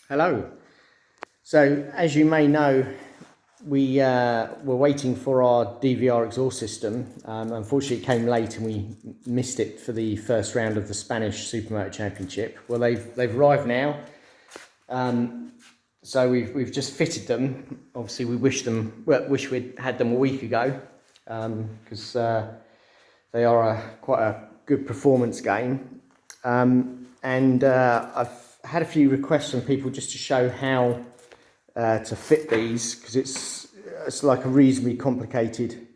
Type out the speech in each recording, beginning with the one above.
Hello. So as you may know, we were waiting for our DVR exhaust system. Unfortunately, it came late and we missed it for the first round of the Spanish Supermoto Championship. Well, they've arrived now. So we've just fitted them. Obviously, we wish we'd had them a week ago because they are quite a good performance game. I've had a few requests from people just to show how to fit these, because it's like a reasonably complicated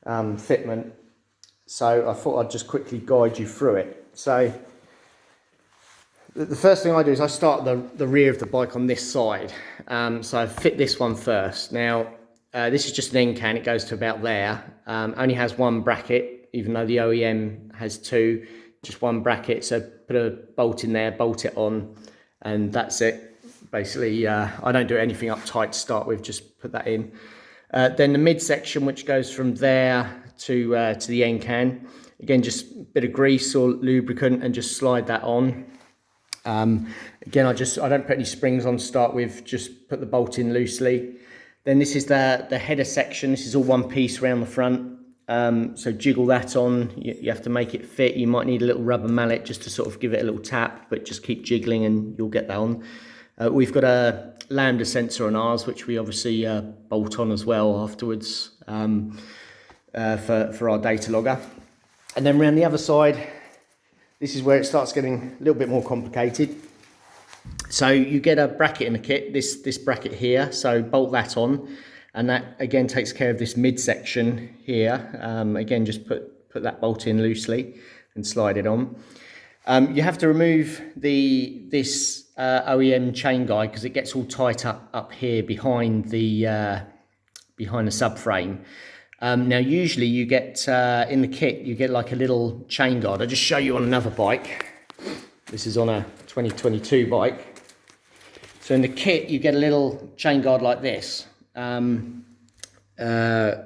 fitment. So I thought I'd just quickly guide you through it. So the first thing I do is I start the rear of the bike on this side. So I fit this one first. Now this is just an end can, it goes to about there. Only has one bracket, even though the OEM has two, just one bracket. So put a bolt in there, bolt it on, and that's it. Basically, I don't do anything up tight to start with, just put that in. Then the midsection, which goes from there to the end can. Again, just a bit of grease or lubricant and just slide that on. Again, I don't put any springs on to start with, just put the bolt in loosely. Then this is the header section. This is all one piece around the front. So jiggle that on. You have to make it fit. You might need a little rubber mallet just to sort of give it a little tap, but just keep jiggling and you'll get that on. We've got a lambda sensor on ours, which we obviously bolt on as well afterwards for our data logger. And then around the other side, this is where it starts getting a little bit more complicated. So you get a bracket in the kit, this bracket here, so bolt that on, and that again takes care of this midsection here. Again, just put that bolt in loosely and slide it on. You have to remove this OEM chain guide because it gets all tight up here behind the subframe. Now usually you get in the kit you get like a little chain guard. I'll just show you on another bike. This is on a 2022 bike. So in the kit you get a little chain guard like this,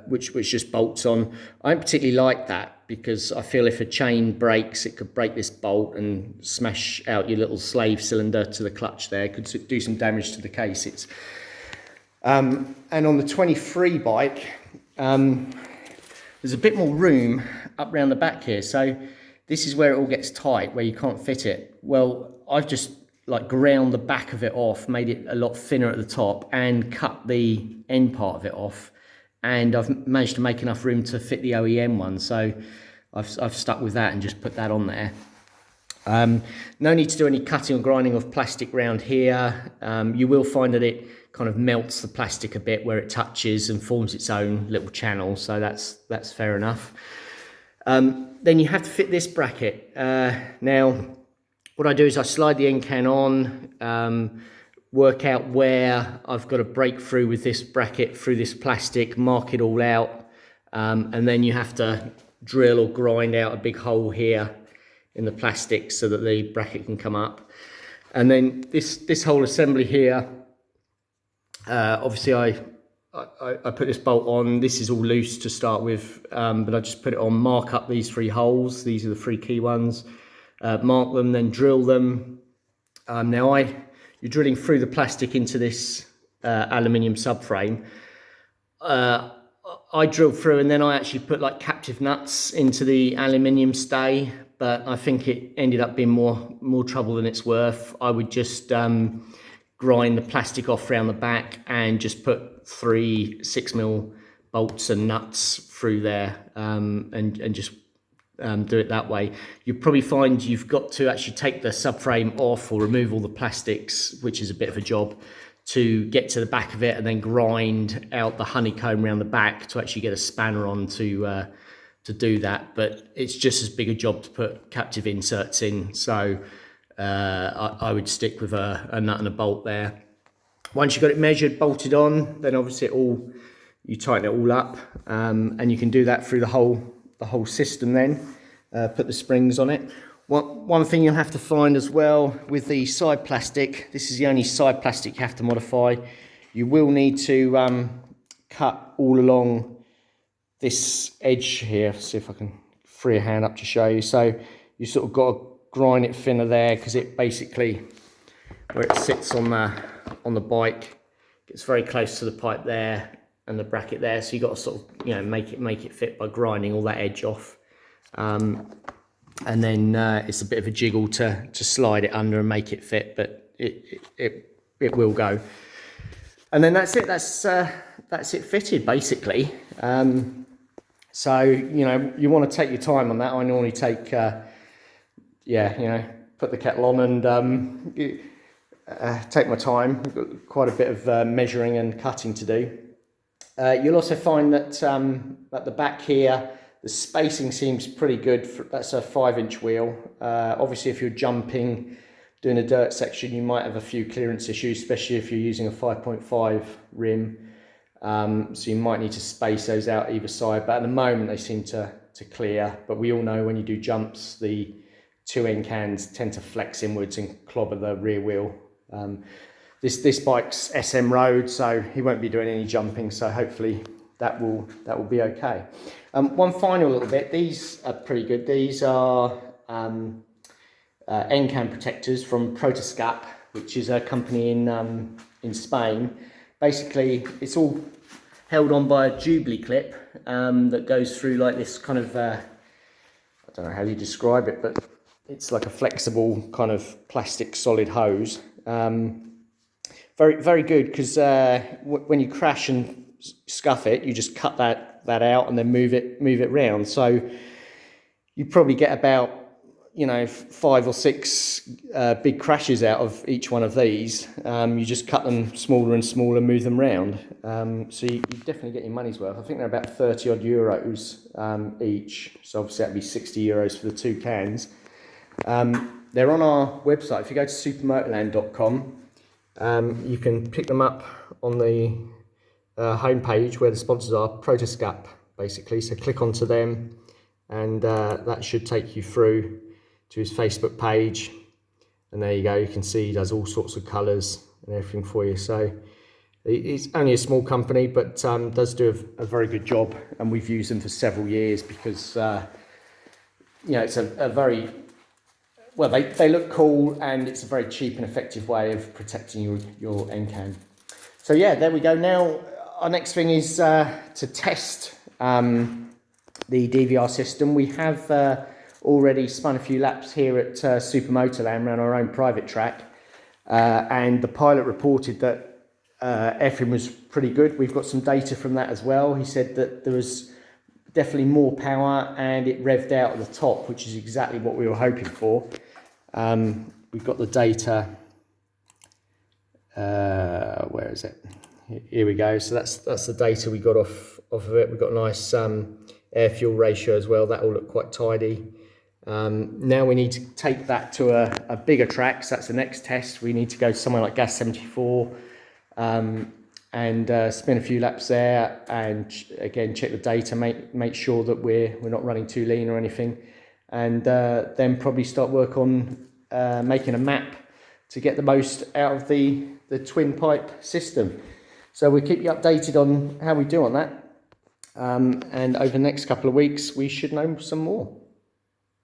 which just bolts on. I don't particularly like that because I feel if a chain breaks, it could break this bolt and smash out your little slave cylinder to the clutch there. It could do some damage to the case. And on the 23 bike, there's a bit more room up around the back here. So this is where it all gets tight, where you can't fit it. Well, I've just like ground the back of it off, made it a lot thinner at the top and cut the end part of it off. And I've managed to make enough room to fit the OEM one. So I've stuck with that and just put that on there. No need to do any cutting or grinding of plastic around here. You will find that it kind of melts the plastic a bit where it touches and forms its own little channel. So that's fair enough. Then you have to fit this bracket. Now, what I do is I slide the end can on, work out where I've got to break through with this bracket through this plastic, mark it all out, and then you have to drill or grind out a big hole here in the plastic so that the bracket can come up. And then this whole assembly here, obviously I put this bolt on. This is all loose to start with, but I just put it on, mark up these three holes. These are the three key ones. Mark them, then drill them. Now you're drilling through the plastic into this aluminium subframe. I drilled through and then I actually put like captive nuts into the aluminium stay, but I think it ended up being more trouble than it's worth. I would just grind the plastic off around the back and just put 3 6mm bolts and nuts through there, and just do it that way. You probably find you've got to actually take the subframe off or remove all the plastics, which is a bit of a job, to get to the back of it and then grind out the honeycomb around the back to actually get a spanner on to do that. But it's just as big a job to put captive inserts in. So I would stick with a nut and a bolt there. Once you've got it measured, bolted on, then obviously you tighten it all up, and you can do that through the whole system then. Put the springs on it. One thing you'll have to find as well with the side plastic, this is the only side plastic you have to modify. You will need to cut all along this edge here. See if I can free a hand up to show you. So you sort of got to grind it thinner there because it basically where it sits on the bike. It's very close to the pipe there and the bracket there, so you got to sort of, you know, make it fit by grinding all that edge off. And then it's a bit of a jiggle to slide it under and make it fit, but it will go. And then that's it. That's it fitted basically. So you know, you want to take your time on that. I normally take put the kettle on and take my time. I've got quite a bit of measuring and cutting to do. You'll also find that at the back here, the spacing seems pretty good. That's a 5-inch wheel. Obviously, if you're jumping, doing a dirt section, you might have a few clearance issues, especially if you're using a 5.5 rim. So you might need to space those out either side. But at the moment, they seem to clear. But we all know when you do jumps, the 2 end cans tend to flex inwards and clobber the rear wheel. This bike's SM road, so he won't be doing any jumping, so hopefully that will be okay. One final little bit, these are pretty good. These are end can protectors from Protoscap, which is a company in Spain. Basically, it's all held on by a Jubilee clip that goes through like this kind of, I don't know how you describe it, but it's like a flexible kind of plastic solid hose. Very, very good, because when you crash and scuff it, you just cut that out and then move it round. So you probably get about, you know, 5 or 6 big crashes out of each one of these. You just cut them smaller and smaller, move them round. So you definitely get your money's worth. I think they're about 30 odd euros each. So obviously that'd be 60 euros for the 2 cans. They're on our website. If you go to supermotoland.com, you can pick them up on the homepage where the sponsors are, Protoscap, basically. So click onto them, and that should take you through to his Facebook page. And there you go. You can see he does all sorts of colours and everything for you. So it's only a small company, but does do a very good job. And we've used them for several years because, you know, it's a very... Well, they look cool, and it's a very cheap and effective way of protecting your end can. So yeah, there we go. Now, our next thing is to test the DVR system. We have already spun a few laps here at Supermoto Land around our own private track, and the pilot reported that everything was pretty good. We've got some data from that as well. He said that there was definitely more power, and it revved out at the top, which is exactly what we were hoping for. We've got the data, where is it? Here we go. So that's the data we got off of it. We've got a nice air fuel ratio as well. That all looked quite tidy. Now we need to take that to a bigger track. So that's the next test. We need to go somewhere like Gas 74 and spin a few laps there, and again check the data, make sure that we're not running too lean or anything, and then probably start work on making a map to get the most out of the twin pipe system. So we'll keep you updated on how we do on that, and over the next couple of weeks we should know some more.